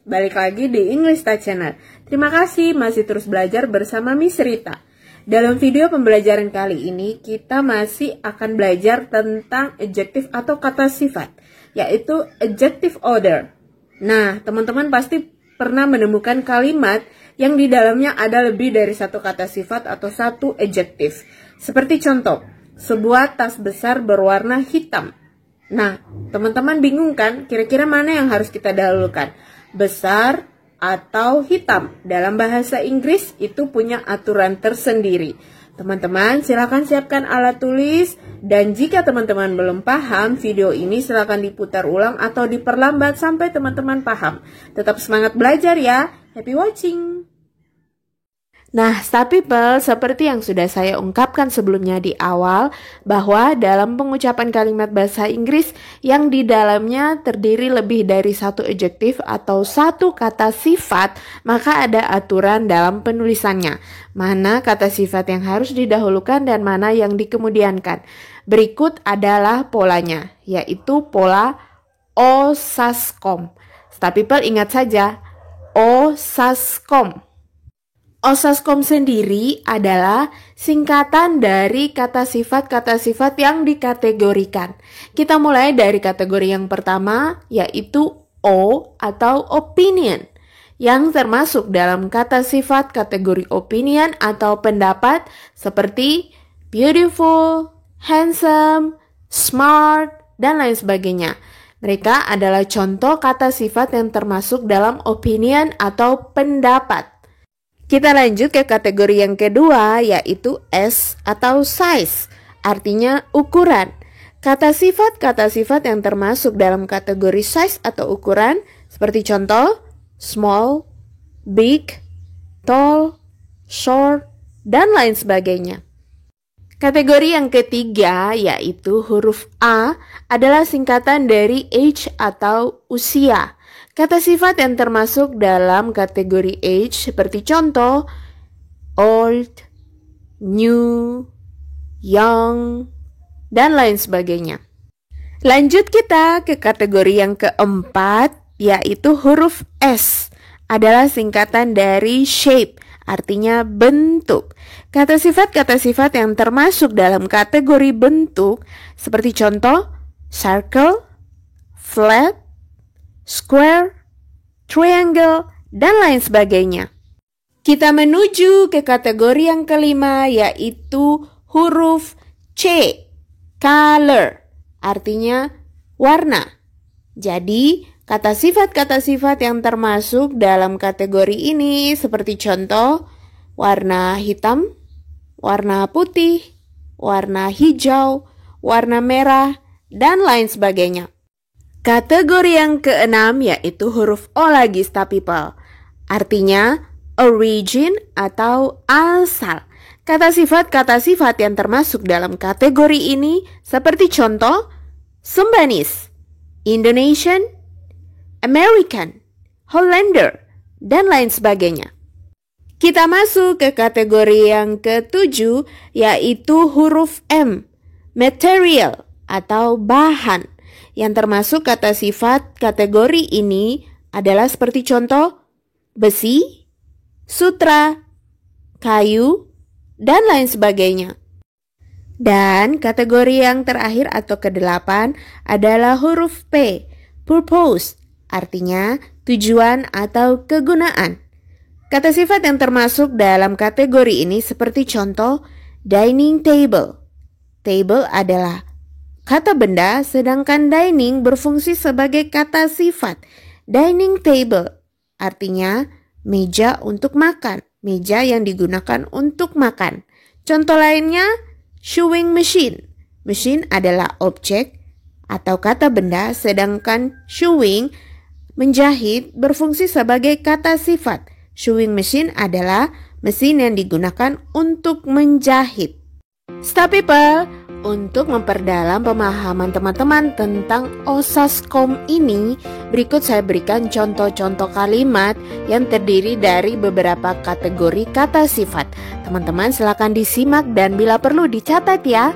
balik lagi di English Touch Channel. Terima kasih masih terus belajar bersama Miss Rita. Dalam video pembelajaran kali ini kita masih akan belajar tentang adjective atau kata sifat, yaitu adjective order. Nah, teman-teman pasti pernah menemukan kalimat yang di dalamnya ada lebih dari satu kata sifat atau satu adjective. Seperti contoh, sebuah tas besar berwarna hitam. Nah, teman-teman bingung kan? Kira-kira mana yang harus kita dahulukan? Besar atau hitam? Dalam bahasa Inggris itu punya aturan tersendiri. Teman-teman, silakan siapkan alat tulis. Dan jika teman-teman belum paham, video ini silakan diputar ulang atau diperlambat sampai teman-teman paham. Tetap semangat belajar ya. Happy watching! Nah, Star People, seperti yang sudah saya ungkapkan sebelumnya di awal, bahwa dalam pengucapan kalimat bahasa Inggris yang di dalamnya terdiri lebih dari satu adjektif atau satu kata sifat, maka ada aturan dalam penulisannya. Mana kata sifat yang harus didahulukan dan mana yang dikemudiankan. Berikut adalah polanya, yaitu pola OSASCOM. Star People, ingat saja, OSASCOM. OSASCOM sendiri adalah singkatan dari kata sifat yang dikategorikan. Kita mulai dari kategori yang pertama, yaitu O atau opinion, yang termasuk dalam kata sifat kategori opinion atau pendapat seperti beautiful, handsome, smart, dan lain sebagainya. Mereka adalah contoh kata sifat yang termasuk dalam opinion atau pendapat. Kita lanjut ke kategori yang kedua, yaitu S atau size, artinya ukuran. Kata sifat yang termasuk dalam kategori size atau ukuran, seperti contoh, small, big, tall, short, dan lain sebagainya. Kategori yang ketiga, yaitu huruf A, adalah singkatan dari age atau usia. Kata sifat yang termasuk dalam kategori age seperti contoh old, new, young, dan lain sebagainya. Lanjut kita ke kategori yang keempat, yaitu huruf S. Adalah singkatan dari shape, artinya bentuk. Kata sifat yang termasuk dalam kategori bentuk seperti contoh circle, flat, square, triangle, dan lain sebagainya. Kita menuju ke kategori yang kelima, yaitu huruf C, color, artinya warna. Jadi, kata sifat yang termasuk dalam kategori ini seperti contoh warna hitam, warna putih, warna hijau, warna merah, dan lain sebagainya. Kategori yang keenam yaitu huruf O lagi, Star People. Artinya origin atau asal. Kata sifat yang termasuk dalam kategori ini seperti contoh Sumbanis, Indonesian, American, Hollander, dan lain sebagainya. Kita masuk ke kategori yang ketujuh, yaitu huruf M, material atau bahan. Yang termasuk kata sifat kategori ini adalah seperti contoh besi, sutra, kayu, dan lain sebagainya. Dan kategori yang terakhir atau kedelapan adalah huruf P, purpose, artinya tujuan atau kegunaan. Kata sifat yang termasuk dalam kategori ini seperti contoh dining table. Table adalah kata benda, sedangkan dining berfungsi sebagai kata sifat. Dining table artinya meja untuk makan, meja yang digunakan untuk makan. Contoh lainnya, sewing machine. Mesin adalah objek atau kata benda, sedangkan sewing, menjahit, berfungsi sebagai kata sifat. Sewing machine adalah mesin yang digunakan untuk menjahit. Star People, untuk memperdalam pemahaman teman-teman tentang OSASCOM ini, berikut saya berikan contoh-contoh kalimat yang terdiri dari beberapa kategori kata sifat. Teman-teman silakan disimak dan bila perlu dicatat ya.